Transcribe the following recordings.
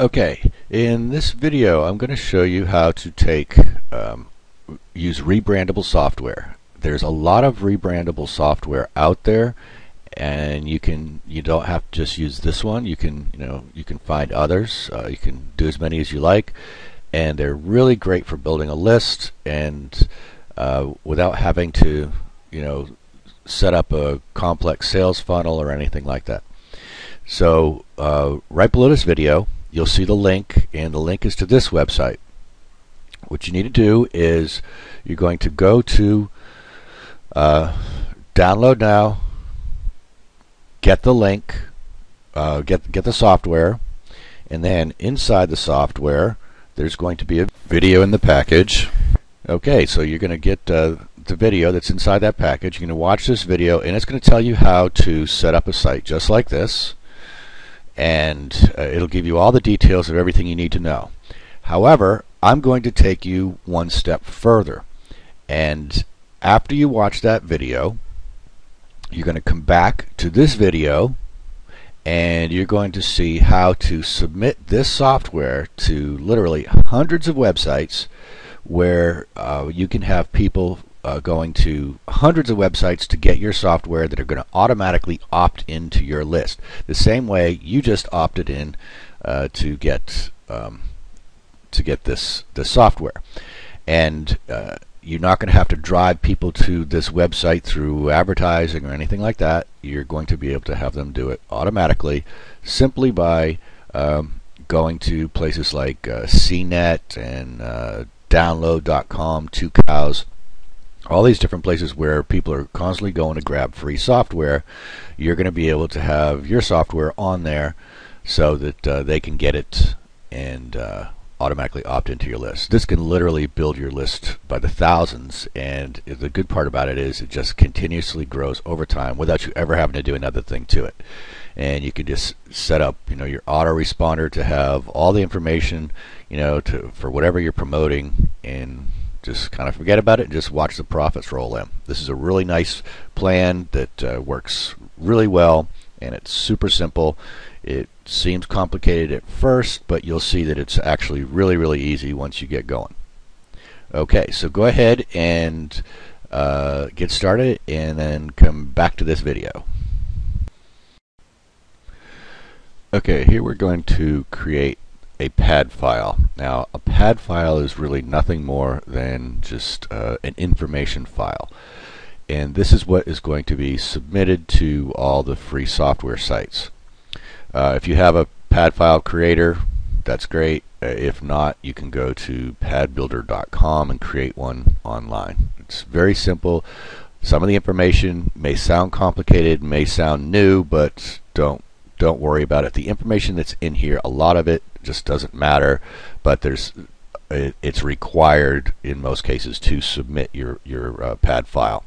Okay, in this video I'm going to show you how to use rebrandable software. There's a lot of rebrandable software out there, and you don't have to just use this one. You can find others. You can do as many as you like, and they're really great for building a list and without having to set up a complex sales funnel or anything like that. So right below this video you'll see the link, and the link is to this website. What you need to do is you're going to go to download now, get the link, get the software, and then inside the software there's going to be a video in the package. Okay, so you're going to get the video that's inside that package. You're going to watch this video, and it's going to tell you how to set up a site just like this, and it'll give you all the details of everything you need to know. However, I'm going to take you one step further, and after you watch that video you're going to come back to this video, and you're going to see how to submit this software to literally hundreds of websites, where you can have people going to hundreds of websites to get your software that are going to automatically opt into your list, the same way you just opted in to get this software. And you're not going to have to drive people to this website through advertising or anything like that. You're going to be able to have them do it automatically simply by going to places like CNET and download.com, 2cows, all these different places where people are constantly going to grab free software. You're going to be able to have your software on there so that they can get it and automatically opt into your list. This can literally build your list by the thousands, and the good part about it is it just continuously grows over time without you ever having to do another thing to it. And you can just set up your autoresponder to have all the information for whatever you're promoting, and just kind of forget about it and just watch the profits roll in. This is a really nice plan that works really well, and it's super simple. It seems complicated at first, but you'll see that it's actually really easy once you get going. Okay, so go ahead and get started, and then come back to this video. Okay, here we're going to create a pad file. Now, a pad file is really nothing more than just an information file, and this is what is going to be submitted to all the free software sites. If you have a pad file creator, that's great. If not, you can go to padbuilder.com and create one online. It's very simple. Some of the information may sound complicated, may sound new, but don't worry about it. The information that's in here, a lot of it just doesn't matter, but it's required in most cases to submit your pad file,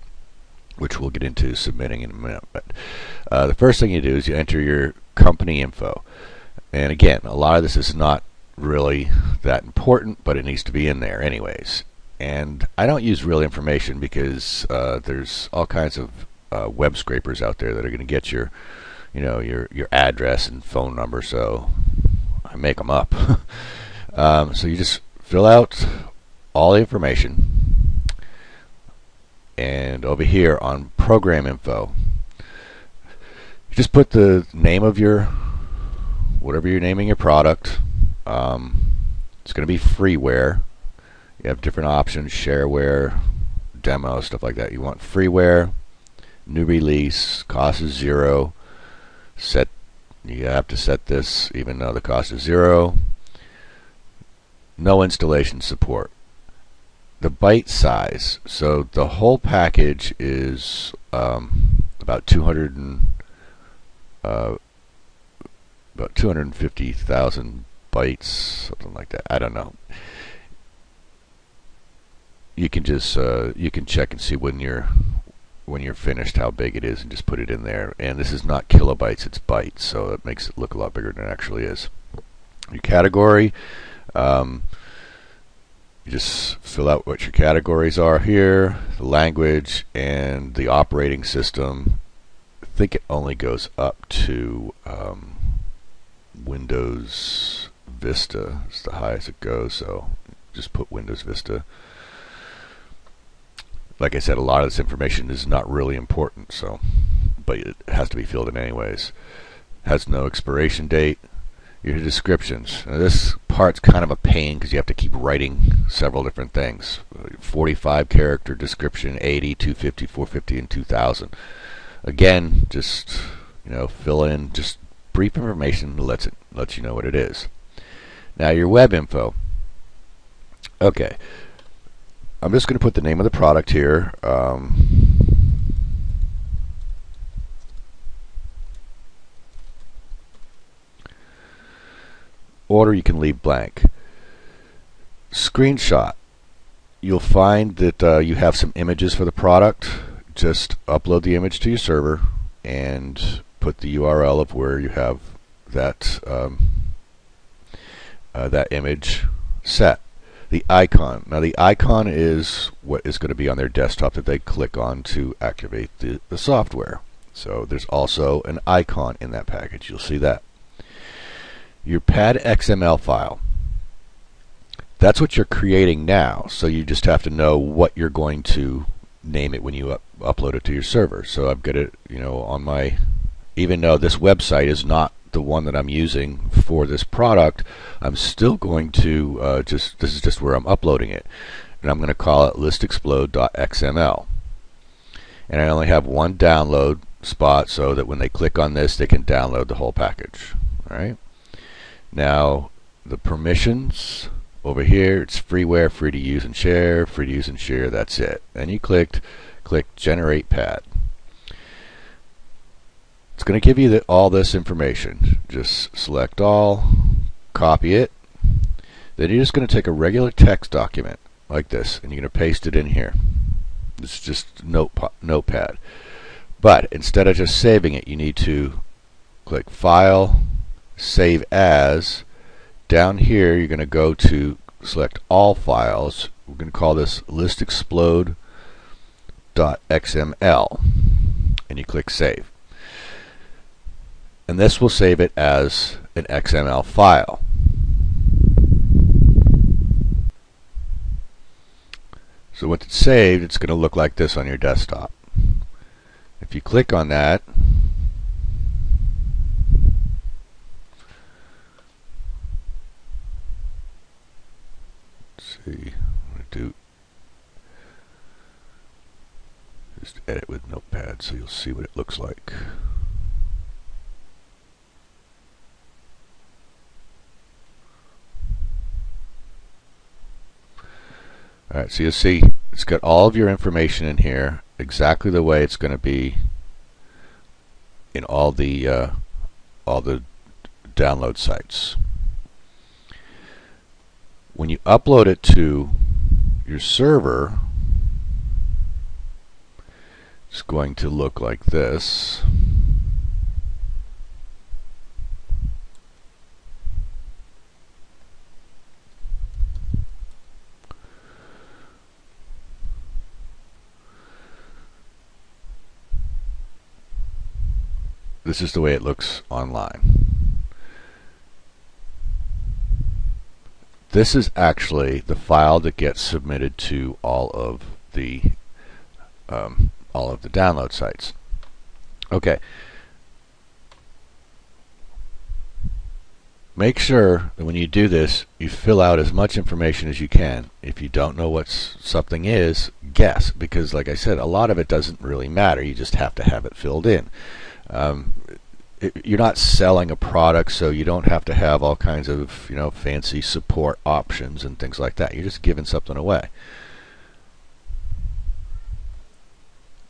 which we'll get into submitting in a minute. But the first thing you do is you enter your company info, and again, a lot of this is not really that important, but it needs to be in there anyways. And I don't use real information because there's all kinds of web scrapers out there that are going to get your address and phone number, so I make them up. So you just fill out all the information, and over here on program info, you just put the name of whatever you're naming your product. It's going to be freeware. You have different options: shareware, demo, stuff like that. You want freeware, new release, cost is 0. You have to set this even though the cost is 0. No installation support. The byte size, so the whole package is about 250,000 bytes, something like that. I don't know. You can just you can check and see when you're finished how big it is, and just put it in there. And this is not kilobytes, it's bytes, so it makes it look a lot bigger than it actually is. Your category, you just fill out what your categories are here, the language, and the operating system. I think it only goes up to Windows Vista. It's the highest it goes, so just put Windows Vista. Like I said, a lot of this information is not really important, so but it has to be filled in anyways. Has no expiration date. Your descriptions. Now this part's kind of a pain because you have to keep writing several different things. 45 character description, 80, 250, 450, and 2000. Again, just fill in just brief information that lets you know what it is. Now your web info. Okay, I'm just going to put the name of the product here. Order you can leave blank. Screenshot. You'll find that you have some images for the product. Just upload the image to your server and put the URL of where you have that that image set. The icon. Now the icon is what is going to be on their desktop that they click on to activate the software. So there's also an icon in that package. You'll see that. Your pad XML file. That's what you're creating now. So you just have to know what you're going to name it when you upload it to your server. So I've got it, on my, even though this website is not the one that I'm using for this product, I'm still going to this is just where I'm uploading it, and I'm going to call it listexplode.xml. And I only have one download spot so that when they click on this, they can download the whole package. All right. Now the permissions over here, it's freeware, free to use and share, free to use and share. That's it. And you click generate pad. It's going to give you all this information. Just select all, copy it. Then you're just going to take a regular text document like this, and you're going to paste it in here. It's just notepad. But instead of just saving it, you need to click File, Save As. Down here, you're going to go to select All Files. We're going to call this listexplode.xml, and you click Save. And this will save it as an XML file. So once it's saved, it's going to look like this on your desktop. If you click on that, let's see, I'm going to do just edit with Notepad so you'll see what it looks like. Alright, so you'll see it's got all of your information in here exactly the way it's going to be in all the download sites. When you upload it to your server, it's going to look like this. This is the way it looks online. This is actually the file that gets submitted to all of the download sites. Okay. Make sure that when you do this, you fill out as much information as you can. If you don't know what something is, guess, because like I said, a lot of it doesn't really matter. You just have to have it filled in. You're not selling a product, so you don't have to have all kinds of fancy support options and things like that. You're just giving something away.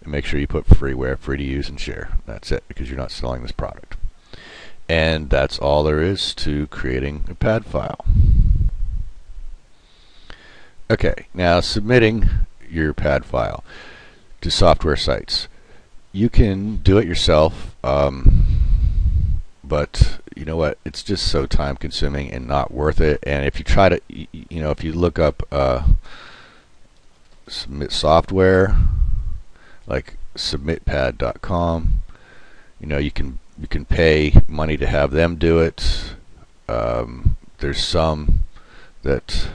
And make sure you put freeware, free to use and share. That's it, because you're not selling this product. And that's all there is to creating a pad file. Okay, now submitting your pad file to software sites. You can do it yourself, but you know what? It's just so time consuming and not worth it. And if you try to, if you look up submit software, like submitpad.com, you can pay money to have them do it. there's some that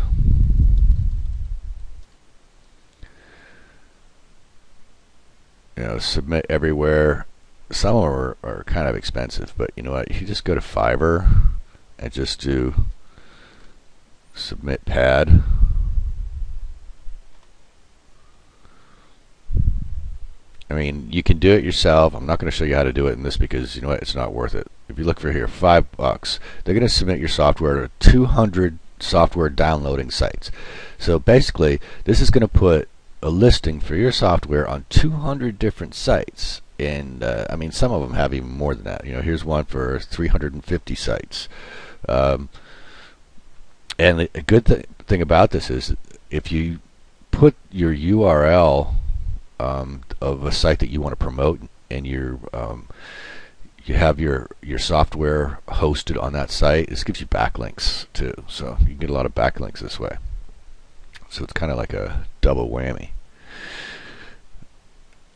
submit everywhere. Some of them are kind of expensive, but you know what? You just go to Fiverr and just do submit pad. I mean, you can do it yourself. I'm not going to show you how to do it in this because you know what? It's not worth it. If you look for here, $5, they're going to submit your software to 200 software downloading sites. So basically, this is going to put a listing for your software on 200 different sites. And I mean, some of them have even more than that. You know, here's one for 350 sites. And the good thing about this is if you put your URL of a site that you want to promote, and you have your software hosted on that site, this gives you backlinks too. So you can get a lot of backlinks this way. So it's kind of like a double whammy.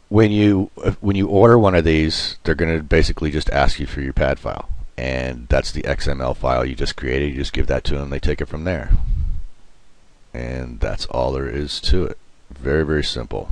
When you order one of these, they're going to basically just ask you for your pad file, and that's the XML file you just created. You just give that to them, they take it from there, and that's all there is to it. Very, very simple.